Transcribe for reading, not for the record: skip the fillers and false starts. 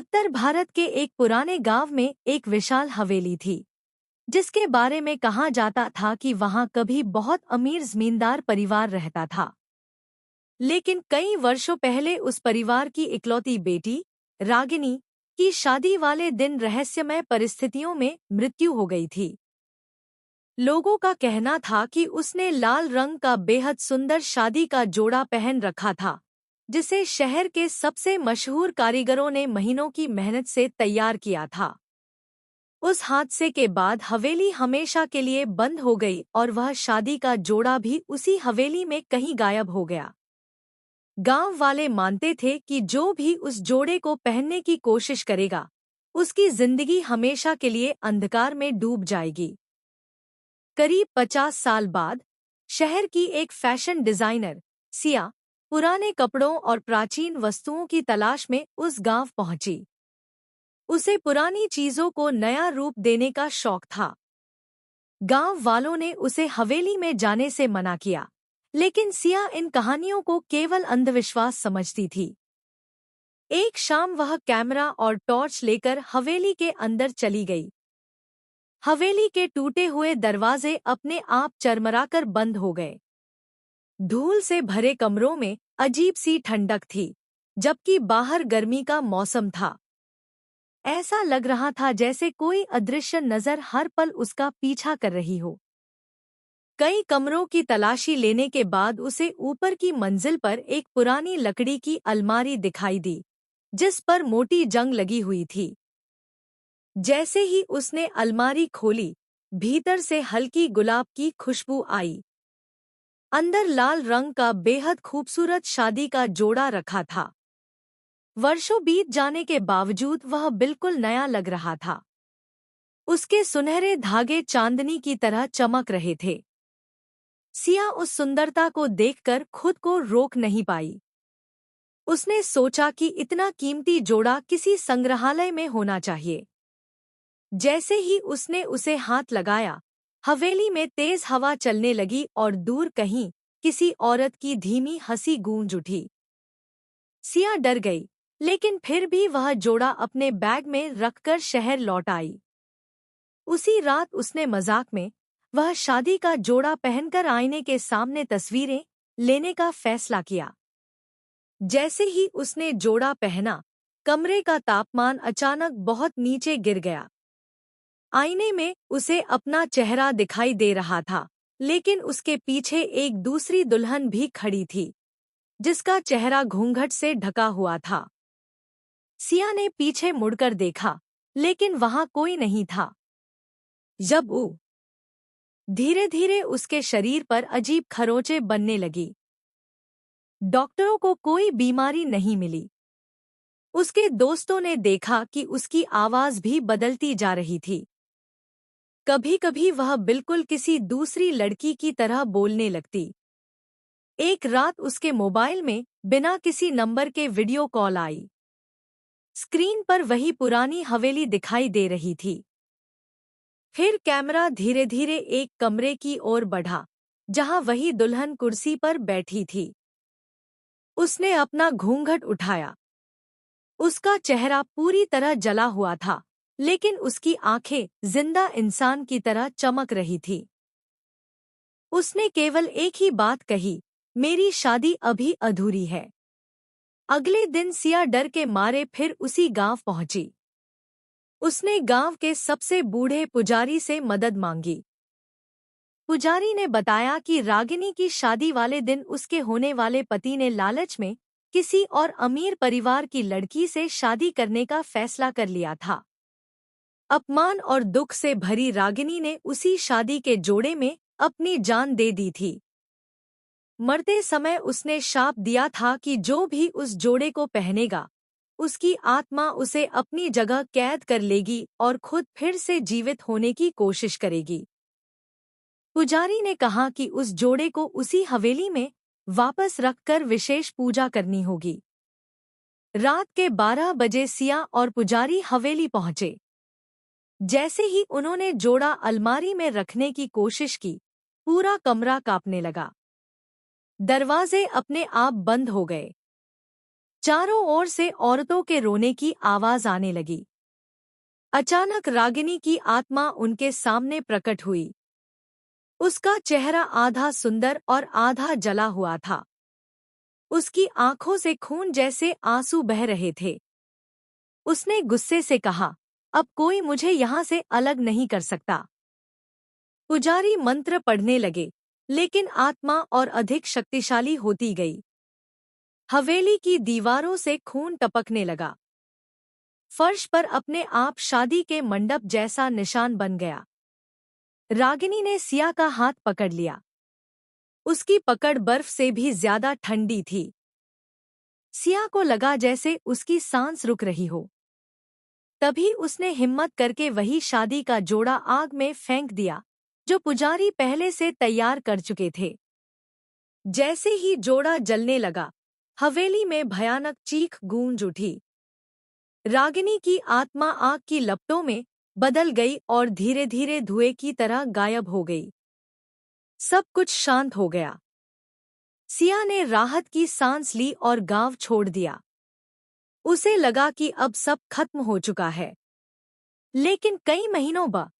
उत्तर भारत के एक पुराने गांव में एक विशाल हवेली थी, जिसके बारे में कहा जाता था कि वहां कभी बहुत अमीर जमींदार परिवार रहता था। लेकिन कई वर्षों पहले उस परिवार की इकलौती बेटी रागिनी की शादी वाले दिन रहस्यमय परिस्थितियों में मृत्यु हो गई थी। लोगों का कहना था कि उसने लाल रंग का बेहद सुंदर शादी का जोड़ा पहन रखा था, जिसे शहर के सबसे मशहूर कारीगरों ने महीनों की मेहनत से तैयार किया था। उस हादसे के बाद हवेली हमेशा के लिए बंद हो गई और वह शादी का जोड़ा भी उसी हवेली में कहीं गायब हो गया। गांव वाले मानते थे कि जो भी उस जोड़े को पहनने की कोशिश करेगा, उसकी जिंदगी हमेशा के लिए अंधकार में डूब जाएगी। करीब 50 साल बाद शहर की एक फैशन डिजाइनर सिया पुराने कपड़ों और प्राचीन वस्तुओं की तलाश में उस गांव पहुंची। उसे पुरानी चीजों को नया रूप देने का शौक था। गांव वालों ने उसे हवेली में जाने से मना किया, लेकिन सिया इन कहानियों को केवल अंधविश्वास समझती थी। एक शाम वह कैमरा और टॉर्च लेकर हवेली के अंदर चली गई। हवेली के टूटे हुए दरवाजे अपने आप चरमराकर बंद हो गए। धूल से भरे कमरों में अजीब सी ठंडक थी, जबकि बाहर गर्मी का मौसम था। ऐसा लग रहा था जैसे कोई अदृश्य नजर हर पल उसका पीछा कर रही हो। कई कमरों की तलाशी लेने के बाद उसे ऊपर की मंजिल पर एक पुरानी लकड़ी की अलमारी दिखाई दी, जिस पर मोटी जंग लगी हुई थी। जैसे ही उसने अलमारी खोली, भीतर से हल्की गुलाब की खुशबू आई। अंदर लाल रंग का बेहद खूबसूरत शादी का जोड़ा रखा था। वर्षों बीत जाने के बावजूद वह बिल्कुल नया लग रहा था। उसके सुनहरे धागे चांदनी की तरह चमक रहे थे। सिया उस सुंदरता को देखकर खुद को रोक नहीं पाई। उसने सोचा कि इतना कीमती जोड़ा किसी संग्रहालय में होना चाहिए। जैसे ही उसने उसे हाथ लगाया, हवेली में तेज हवा चलने लगी और दूर कहीं किसी औरत की धीमी हंसी गूंज उठी। सिया डर गई, लेकिन फिर भी वह जोड़ा अपने बैग में रखकर शहर लौट आई। उसी रात उसने मजाक में वह शादी का जोड़ा पहनकर आईने के सामने तस्वीरें लेने का फैसला किया। जैसे ही उसने जोड़ा पहना, कमरे का तापमान अचानक बहुत नीचे गिर गया। आईने में उसे अपना चेहरा दिखाई दे रहा था, लेकिन उसके पीछे एक दूसरी दुल्हन भी खड़ी थी, जिसका चेहरा घूंघट से ढका हुआ था। सिया ने पीछे मुड़कर देखा, लेकिन वहां कोई नहीं था। जब वो धीरे धीरे उसके शरीर पर अजीब खरोंचें बनने लगी। डॉक्टरों को कोई बीमारी नहीं मिली। उसके दोस्तों ने देखा कि उसकी आवाज भी बदलती जा रही थी। कभी कभी वह बिल्कुल किसी दूसरी लड़की की तरह बोलने लगती। एक रात उसके मोबाइल में बिना किसी नंबर के वीडियो कॉल आई। स्क्रीन पर वही पुरानी हवेली दिखाई दे रही थी। फिर कैमरा धीरे धीरे एक कमरे की ओर बढ़ा, जहां वही दुल्हन कुर्सी पर बैठी थी। उसने अपना घूंघट उठाया। उसका चेहरा पूरी तरह जला हुआ था, लेकिन उसकी आंखें जिंदा इंसान की तरह चमक रही थी। उसने केवल एक ही बात कही, मेरी शादी अभी अधूरी है। अगले दिन सिया डर के मारे फिर उसी गांव पहुंची। उसने गांव के सबसे बूढ़े पुजारी से मदद मांगी। पुजारी ने बताया कि रागिनी की शादी वाले दिन उसके होने वाले पति ने लालच में किसी और अमीर परिवार की लड़की से शादी करने का फैसला कर लिया था। अपमान और दुख से भरी रागिनी ने उसी शादी के जोड़े में अपनी जान दे दी थी। मरते समय उसने शाप दिया था कि जो भी उस जोड़े को पहनेगा, उसकी आत्मा उसे अपनी जगह कैद कर लेगी और खुद फिर से जीवित होने की कोशिश करेगी। पुजारी ने कहा कि उस जोड़े को उसी हवेली में वापस रखकर विशेष पूजा करनी होगी। रात के 12 बजे सिया और पुजारी हवेली पहुंचे। जैसे ही उन्होंने जोड़ा अलमारी में रखने की कोशिश की, पूरा कमरा कांपने लगा। दरवाजे अपने आप बंद हो गए। चारों ओर से औरतों के रोने की आवाज आने लगी। अचानक रागिनी की आत्मा उनके सामने प्रकट हुई। उसका चेहरा आधा सुंदर और आधा जला हुआ था। उसकी आंखों से खून जैसे आंसू बह रहे थे। उसने गुस्से से कहा, अब कोई मुझे यहाँ से अलग नहीं कर सकता। पुजारी मंत्र पढ़ने लगे, लेकिन आत्मा और अधिक शक्तिशाली होती गई। हवेली की दीवारों से खून टपकने लगा। फर्श पर अपने आप शादी के मंडप जैसा निशान बन गया। रागिनी ने सिया का हाथ पकड़ लिया। उसकी पकड़ बर्फ से भी ज्यादा ठंडी थी। सिया को लगा जैसे उसकी सांस रुक रही हो। तभी उसने हिम्मत करके वही शादी का जोड़ा आग में फेंक दिया, जो पुजारी पहले से तैयार कर चुके थे। जैसे ही जोड़ा जलने लगा, हवेली में भयानक चीख गूंज उठी। रागिनी की आत्मा आग की लपटों में बदल गई और धीरे धीरे धुएं की तरह गायब हो गई। सब कुछ शांत हो गया। सिया ने राहत की सांस ली और गांव छोड़ दिया। उसे लगा कि अब सब खत्म हो चुका है। लेकिन कई महीनों बाद